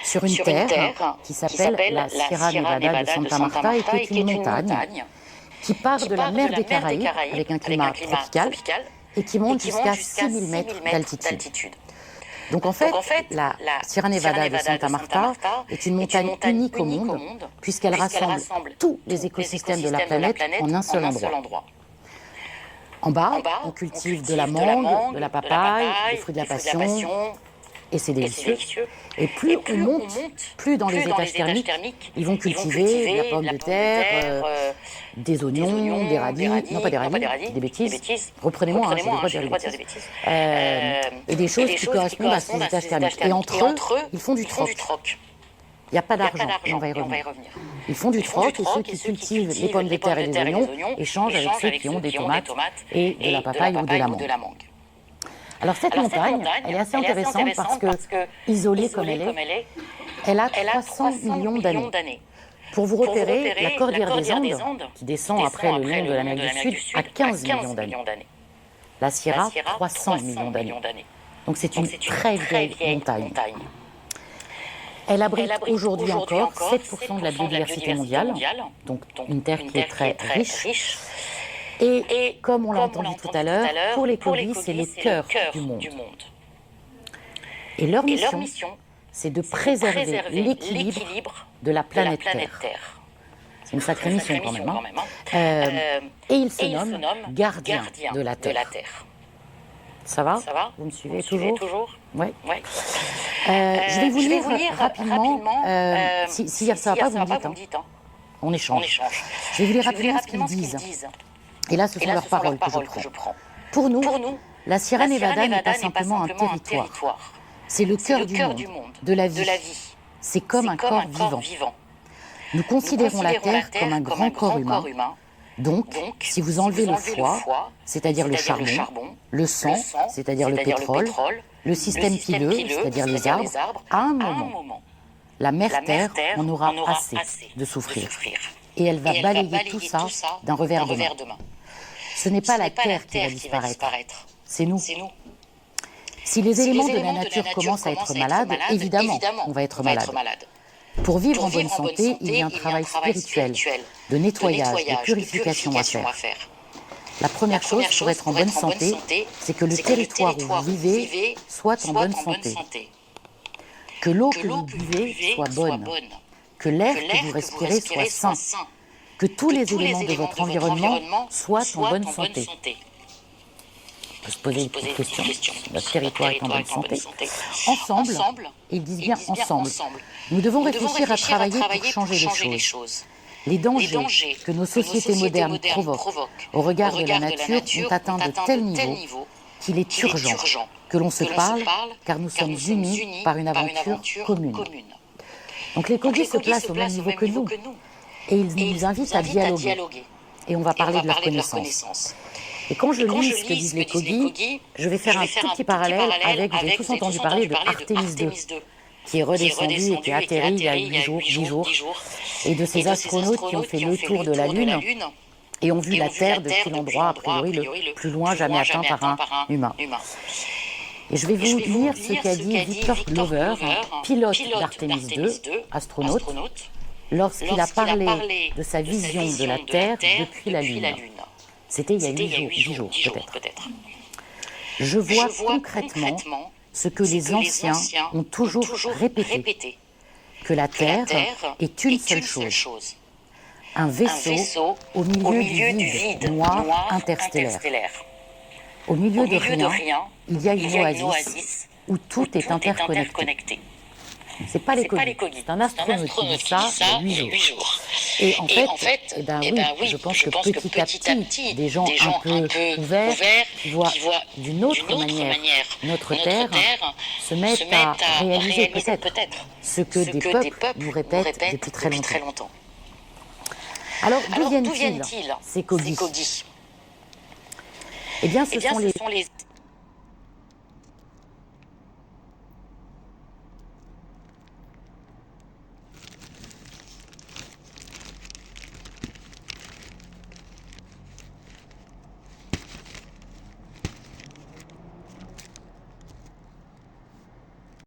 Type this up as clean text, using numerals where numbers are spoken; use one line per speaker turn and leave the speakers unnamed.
sur une terre qui s'appelle la Sierra Nevada de Santa Marta et qui est une montagne qui part de la mer des Caraïbes avec un climat tropical et qui monte jusqu'à 6000 mètres d'altitude. Donc en fait, la Sierra Nevada de Santa Marta est une montagne unique au monde puisqu'elle rassemble tous les écosystèmes de la planète en un seul endroit. En bas, on cultive de la mangue, de la papaye, des fruits de la passion, et c'est délicieux. Et plus on monte, plus dans les étages thermiques, ils vont cultiver de la pomme de terre, des oignons, des radis, non pas des radis, des bêtises. Reprenez-moi, j'ai le droit de dire des bêtises. Et des choses qui correspondent à ces étages thermiques. Et entre eux, ils font du troc. Il n'y a pas d'argent, on va y revenir. Ils font du troc et ceux qui cultivent les pommes de terre et les oignons échangent avec ceux qui ont des tomates et de la papaye ou de la mangue. Alors cette montagne, elle est assez intéressante parce que, isolée comme elle est, elle a 300 millions d'années. Pour vous repérer, la cordillère des Andes, qui descend après le long de l'Amérique du Sud, a 15 millions d'années. La Sierra, 300 millions d'années. Donc c'est une très vieille montagne. Elle abrite aujourd'hui encore 7% de la biodiversité mondiale, donc une terre qui est très riche. Et comme on l'a entendu tout à l'heure, pour les Kogis, c'est le cœur du monde. Et leur mission, c'est de préserver l'équilibre de la planète Terre. C'est une sacrée mission quand même. Et ils se nomment gardiens de la Terre. Ça va? Vous me suivez toujours? Oui. Je vais vous lire rapidement. Si ça ne va pas, vous me dites. On échange. Je vais vous lire rapidement ce qu'ils disent. Et là, ce sont leurs paroles que je prends. Pour nous, la Sierra Nevada n'est pas simplement un territoire. C'est le cœur du monde, de la vie. C'est comme un corps vivant. Nous considérons la Terre comme un grand corps humain. Donc, si vous enlevez le foie, c'est-à-dire le charbon, le sang, c'est-à-dire le pétrole, le système pileux, c'est-à-dire les arbres, à un moment, la mère Terre en aura assez de souffrir. Et elle va balayer tout ça d'un revers de main. Ce n'est pas la Terre qui va disparaître, c'est nous. Si les éléments de la nature commencent à être malades, évidemment, on va être malade. Pour vivre en bonne santé, il y a un travail spirituel, de nettoyage, de purification à faire. La première chose pour être en bonne santé, c'est que le territoire où vous vivez soit en bonne santé. Que l'eau que vous buvez soit bonne. Que l'air que vous respirez soit sain. Que tous les éléments de votre environnement soient en bonne santé. On peut se poser une petite question. Notre territoire est en bonne santé. Ensemble, ils disent bien ensemble, nous devons réfléchir à travailler pour changer les choses. Les dangers que nos sociétés modernes provoquent au regard de la nature ont atteint de tels niveaux qu'il est urgent que l'on se parle car nous sommes unis par une aventure commune. Donc les Kogis se placent au même niveau que nous et ils nous invitent à dialoguer. Et on va parler de leur connaissance. Et quand je lis ce que disent les Kogis, je vais faire un tout petit parallèle avec, vous avez tous entendu parler de Artemis II, qui est redescendu et qui a atterri il y a 10 jours, et de ces astronautes qui ont fait le tour de la Lune et ont vu la Terre depuis l'endroit, a priori, le plus loin jamais atteint par un humain. Et je vais vous lire ce qu'a dit Victor Glover, pilote d'Artemis II, astronaute, lorsqu'il a parlé de sa vision de la Terre depuis la Lune. C'était il y a 8 jours peut-être. Je vois concrètement ce que les anciens ont toujours répété, que la Terre est une seule chose, un vaisseau au milieu du vide noir interstellaire. Au milieu de rien, il y a une oasis où tout est interconnecté. Ce n'est pas les Kogis, c'est un astronaute qui dit ça il y a 8 jours. Et en fait, je pense que petit à petit, des gens un peu ouverts, qui voient d'une autre manière notre Terre, se mettent à réaliser peut-être ce que des peuples nous répètent depuis très longtemps. Alors, d'où viennent-ils, ces Kogis? Eh bien, ce sont les